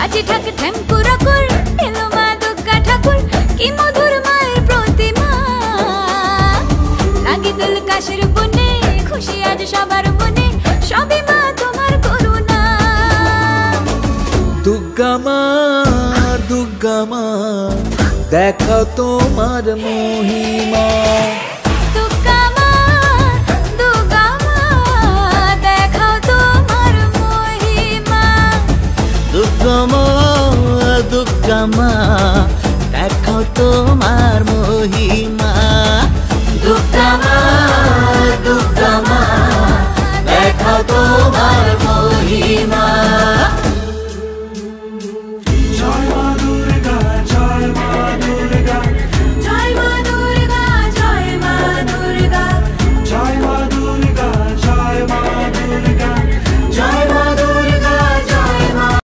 বাজি ঠাক ঠেমপুরা কুর এলো মা দুর্গা ঠাকুর কি মধুর মায়ের প্রতিমা লাগি দুল কাশের বনে খুশি আজ সবার মনে সবই মা তোমার করুণা দুর্গা মা দেখাও তোমার মহিমা দুর্গা মা দেখাও তোমার মহিমা দুর্গা মা দেখাও তোমার মহিমা দুর্গা মা দেখাও তোমার মহিমা